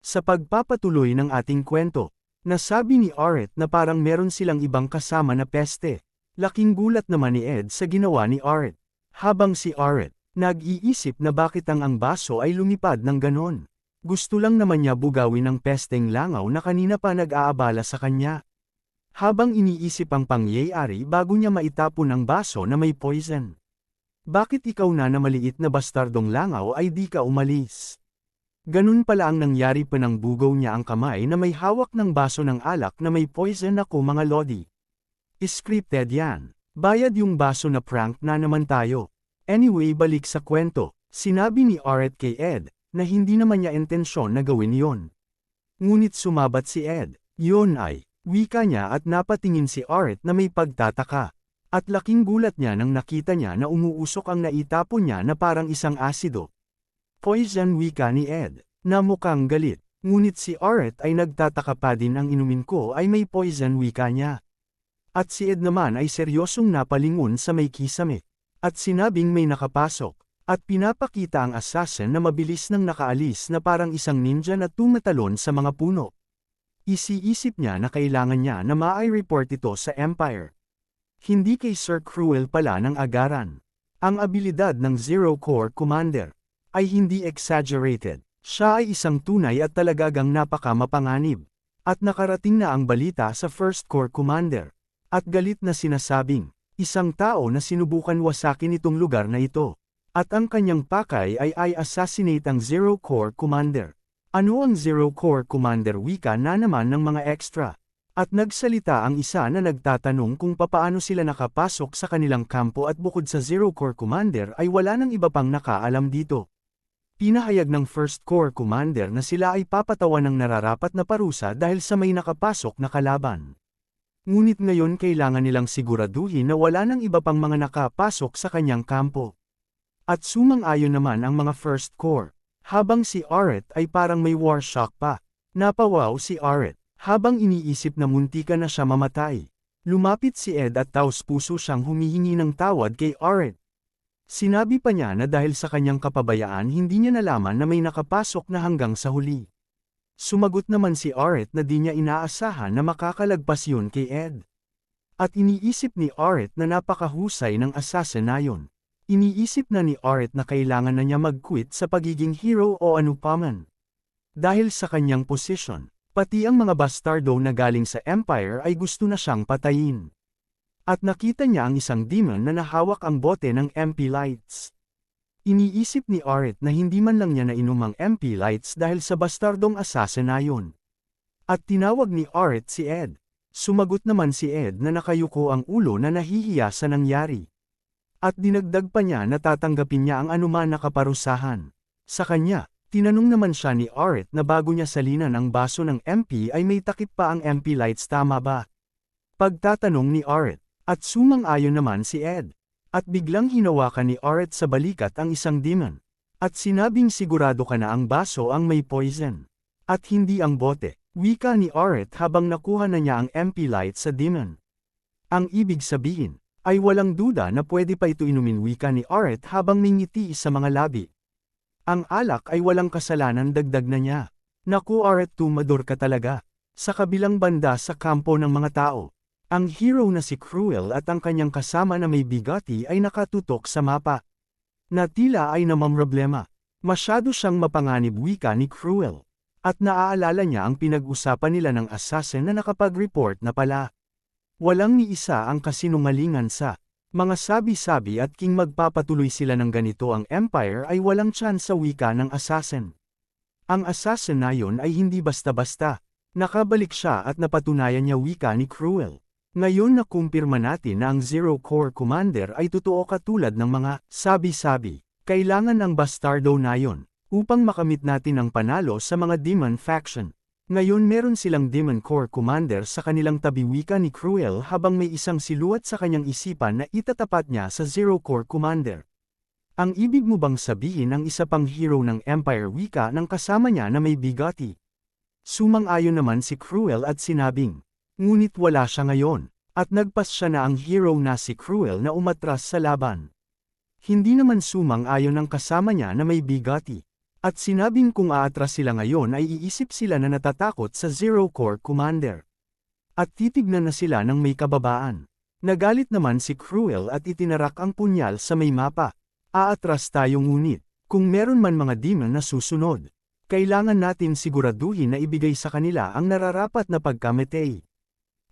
Sa pagpapatuloy ng ating kwento, nasabi ni Aret na parang meron silang ibang kasama na peste. Laking gulat naman ni Ed sa ginawa ni Aret. Habang si Aret, nag-iisip na bakit ang baso ay lumipad ng ganon. Gusto lang naman niya bugawin ang pesteng langaw na kanina pa nag-aabala sa kanya. Habang iniisip ang pangyayari bago niya maitapon ang baso na may poison. Bakit ikaw na maliit na bastardong langaw ay di ka umalis? Ganun pala ang nangyari, panangbugaw niya ang kamay na may hawak ng baso ng alak na may poison. Ako mga lodi. Scripted yan. Bayad yung baso na prank na naman tayo. Anyway, balik sa kwento. Sinabi ni Aret kay Ed na hindi naman niya intensyon na gawin yon. Ngunit sumabat si Ed. Yon ay wika niya at napatingin si Aret na may pagtataka. At laking gulat niya nang nakita niya na umuusok ang naitapon niya na parang isang asido. Poison, wika ni Ed, na mukhang galit. Ngunit si Aret ay nagtataka pa din, ang inumin ko ay may poison, wika niya. At si Ed naman ay seryosong napalingon sa may kisame. At sinabing may nakapasok. At pinapakita ang assassin na mabilis nang nakaalis na parang isang ninja na tumatalon sa mga puno. Isiisip niya na kailangan niya na ma-report ito sa Empire. Hindi kay Sir Cruel pala ng agaran. Ang abilidad ng Zero Corps Commander ay hindi exaggerated. Siya ay isang tunay at talagang napakamapanganib. At nakarating na ang balita sa First Corps Commander. At galit na sinasabing, isang tao na sinubukan wasakin itong lugar na ito. At ang kanyang pakay ay assassinate ang Zero Corps Commander. Ano ang Zero Corps Commander, wika na naman ng mga extra. At nagsalita ang isa na nagtatanong kung papaano sila nakapasok sa kanilang kampo, at bukod sa Zero Corps Commander ay wala nang iba pang nakaalam dito. Pinahayag ng First Corps Commander na sila ay papatawan ng nararapat na parusa dahil sa may nakapasok na kalaban. Ngunit ngayon kailangan nilang siguraduhin na wala nang iba pang mga nakapasok sa kanyang kampo. At sumang-ayon naman ang mga First Corps. Habang si Aret ay parang may war shock pa. Napawaw si Aret. Habang iniisip na muntika na siya mamatay, lumapit si Ed at taos-puso siyang humihingi ng tawad kay Aret. Sinabi pa niya na dahil sa kanyang kapabayaan hindi niya nalaman na may nakapasok na hanggang sa huli. Sumagot naman si Aret na di niya inaasahan na makakalagpas yun kay Ed. At iniisip ni Aret na napakahusay ng assassin na yun. Iniisip na ni Aret na kailangan na niya mag-quit sa pagiging hero o anupaman. Dahil sa kanyang posisyon. Pati ang mga bastardo na galing sa Empire ay gusto na siyang patayin. At nakita niya ang isang demon na nahawak ang bote ng MP lights. Iniisip ni Aret na hindi man lang niya nainom ang MP lights dahil sa bastardong assassin na yun. At tinawag ni Aret si Ed. Sumagot naman si Ed na nakayuko ang ulo na nahihiya sa nangyari. At dinagdag pa niya na tatanggapin niya ang anuman na kaparusahan. Sa kanya, tinanong naman siya ni Aret na bago niya salinan ang baso ng MP ay may takip pa ang MP lights, tama ba? Pagtatanong ni Aret, at sumang-ayon naman si Ed. At biglang hinawakan ni Aret sa balikat ang isang demon. At sinabing sigurado ka na ang baso ang may poison. At hindi ang bote, wika ni Aret habang nakuha na niya ang MP lights sa demon. Ang ibig sabihin, ay walang duda na pwede pa ito inumin, wika ni Aret habang may ngiti sa mga labi. Ang alak ay walang kasalanan, dagdag na niya. Naku Aret, tumador ka talaga. Sa kabilang banda sa kampo ng mga tao, ang hero na si Cruel at ang kanyang kasama na may bigati ay nakatutok sa mapa. Na tila ay namamroblema. Masyado siyang mapanganib, wika ni Cruel. At naaalala niya ang pinag-usapan nila ng assassin na nakapag-report na pala. Walang ni isa ang kasinungalingan sa mga sabi-sabi, at king magpapatuloy sila ng ganito ang Empire ay walang chance sa wika ng assassin. Ang assassin na yon ay hindi basta-basta. Nakabalik siya at napatunayan niya, wika ni Cruel. Ngayon nakumpirma natin na ang Zero Corps Commander ay totoo katulad ng mga sabi-sabi. Kailangan ng bastardo na yon upang makamit natin ang panalo sa mga demon faction. Ngayon meron silang Demon Corps Commander sa kanilang tabi, wika ni Cruel habang may isang siluat sa kanyang isipan na itatapat niya sa Zero Corps Commander. Ang ibig mo bang sabihin ang isa pang hero ng Empire, wika ng kasama niya na may bigati? Sumang-ayon naman si Cruel at sinabing, ngunit wala siya ngayon, at nagpas siya na ang hero na si Cruel na umatras sa laban. Hindi naman sumang-ayon ang kasama niya na may bigati. At sinabing kung aatras sila ngayon ay iisip sila na natatakot sa Zero Core Commander. At titignan na sila ng may kababaan. Nagalit naman si Cruel at itinarak ang punyal sa may mapa. Aatras tayo ngunit, kung meron man mga demon na susunod, kailangan natin siguraduhin na ibigay sa kanila ang nararapat na pagkamatay.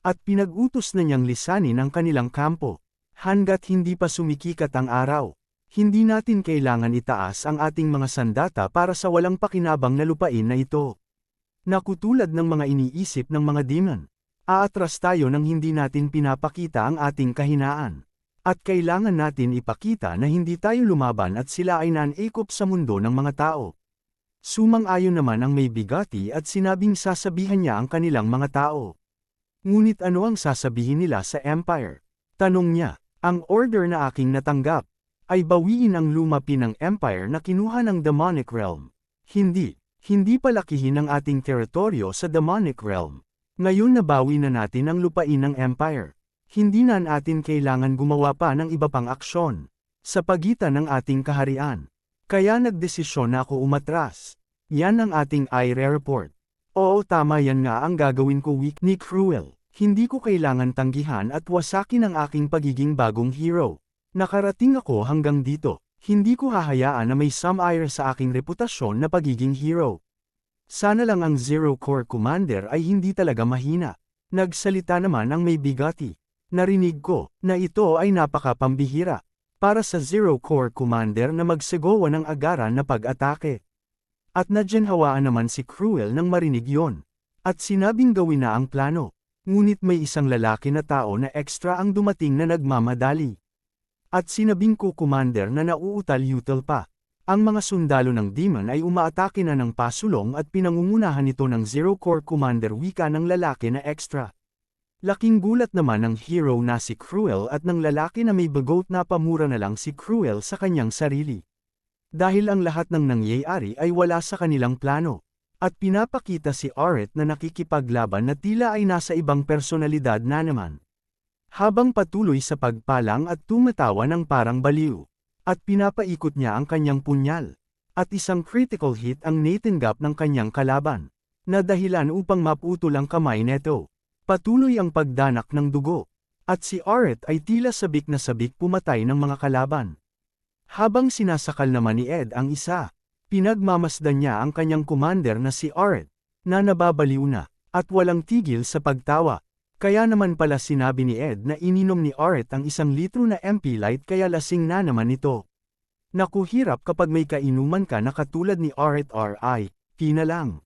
At pinag-utos na niyang lisanin ang kanilang kampo. Hanggat hindi pa sumikikat ang araw, hindi natin kailangan itaas ang ating mga sandata para sa walang pakinabang na lupain na ito. Nakutulad ng mga iniisip ng mga demon, aatras tayo nang hindi natin pinapakita ang ating kahinaan. At kailangan natin ipakita na hindi tayo lumaban at sila ay nanakop sa mundo ng mga tao. Sumang-ayon naman ang may bigati at sinabing sasabihan niya ang kanilang mga tao. Ngunit ano ang sasabihin nila sa Empire? Tanong niya, ang order na aking natanggap ay bawiin ang lumapi ng Empire na kinuha ng Demonic Realm. Hindi palakihin ang ating teritoryo sa Demonic Realm. Ngayon nabawi na natin ang lupain ng Empire. Hindi na natin kailangan gumawa pa ng iba pang aksyon sa pagitan ng ating kaharian. Kaya nagdesisyon na ako umatras. Yan ang ating report. Oo, tama, yan nga ang gagawin ko, weak ni Cruel. Hindi ko kailangan tanggihan at wasakin ang aking pagiging bagong hero. Nakarating ako hanggang dito. Hindi ko hahayaan na may some ire sa aking reputasyon na pagiging hero. Sana lang ang Zero Core Commander ay hindi talaga mahina. Nagsalita naman ang may bigati. Narinig ko na ito ay napakapambihira para sa Zero Core Commander na magsegowa ng agaran na pag-atake. At nadyanhawaan naman si Cruel nang marinig yon. At sinabing gawin na ang plano. Ngunit may isang lalaki na tao na extra ang dumating na nagmamadali. At sinabing ko Commander na nauutal-utal pa. Ang mga sundalo ng demon ay umaatake na ng pasulong at pinangungunahan ito ng Zero Core Commander, wika ng lalaki na extra. Laking gulat naman ng hero na si Cruel at ng lalaki na may bagot na pamura na lang si Cruel sa kanyang sarili. Dahil ang lahat ng nangyayari ay wala sa kanilang plano. At pinapakita si Aret na nakikipaglaban na tila ay nasa ibang personalidad na naman. Habang patuloy sa pagpalang at tumatawa ng parang baliw. At pinapaikot niya ang kanyang punyal. At isang critical hit ang natanggap ng kanyang kalaban. Na dahilan upang maputol ang kamay neto. Patuloy ang pagdanak ng dugo. At si Aret ay tila sabik na sabik pumatay ng mga kalaban. Habang sinasakal naman ni Ed ang isa, pinagmamasdan niya ang kanyang commander na si Aret, na nababaliw na, at walang tigil sa pagtawa. Kaya naman pala sinabi ni Ed na ininom ni Aret ang 1 litro na MP Light kaya lasing na naman ito. Naku, hirap kapag may kainuman ka na katulad ni Aret na lang.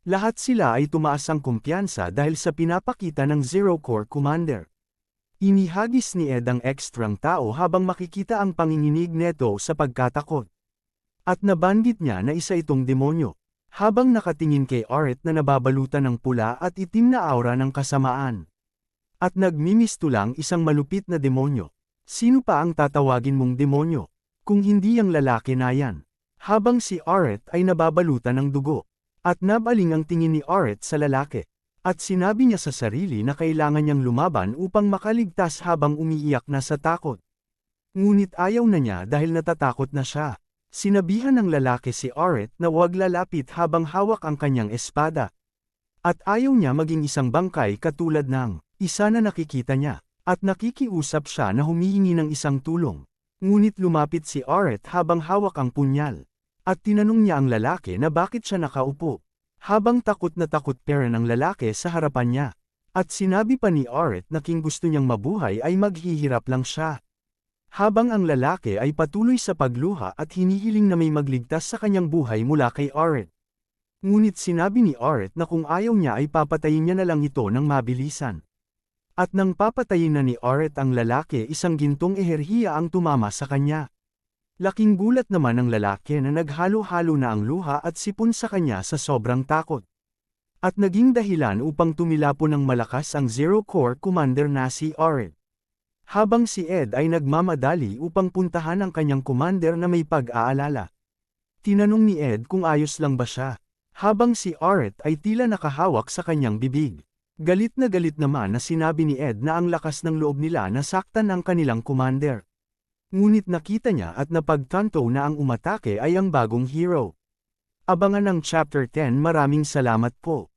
Lahat sila ay tumaas ang kumpiyansa dahil sa pinapakita ng Zero Core Commander. Inihagis ni Ed ang ekstrang tao habang makikita ang panginginig neto sa pagkatakot. At nabanggit niya na isa itong demonyo, habang nakatingin kay Aret na nababalutan ng pula at itim na aura ng kasamaan. At nagmimistulang isang malupit na demonyo. Sino pa ang tatawagin mong demonyo? Kung hindi ang lalaki na yan. Habang si Aret ay nababalutan ng dugo. At nabaling ang tingin ni Aret sa lalaki. At sinabi niya sa sarili na kailangan niyang lumaban upang makaligtas habang umiiyak na sa takot. Ngunit ayaw na niya dahil natatakot na siya. Sinabihan ng lalaki si Aret na huwag lalapit habang hawak ang kanyang espada. At ayaw niya maging isang bangkay katulad ng isa na nakikita niya. At nakikiusap siya na humihingi ng isang tulong. Ngunit lumapit si Aret habang hawak ang punyal. At tinanong niya ang lalaki na bakit siya nakaupo. Habang takot na takot pera ng lalaki sa harapan niya. At sinabi pa ni Aret na kung gusto niyang mabuhay ay maghihirap lang siya. Habang ang lalaki ay patuloy sa pagluha at hinihiling na may magligtas sa kanyang buhay mula kay Aret. Ngunit sinabi ni Aret na kung ayaw niya ay papatayin niya na lang ito ng mabilisan. At nang papatayin na ni Aret ang lalaki, isang gintong eherhiya ang tumama sa kanya. Laking gulat naman ng lalaki na naghalo-halo na ang luha at sipon sa kanya sa sobrang takot. At naging dahilan upang tumilapon ng malakas ang Zero Core Commander na si Aret. Habang si Ed ay nagmamadali upang puntahan ang kanyang commander na may pag-aalala. Tinanong ni Ed kung ayos lang ba siya. Habang si Aret ay tila nakahawak sa kanyang bibig. Galit naman na sinabi ni Ed na ang lakas ng loob nila na saktan ang kanilang commander. Ngunit nakita niya at napagtanto na ang umatake ay ang bagong hero. Abangan ang Chapter 10. Maraming salamat po.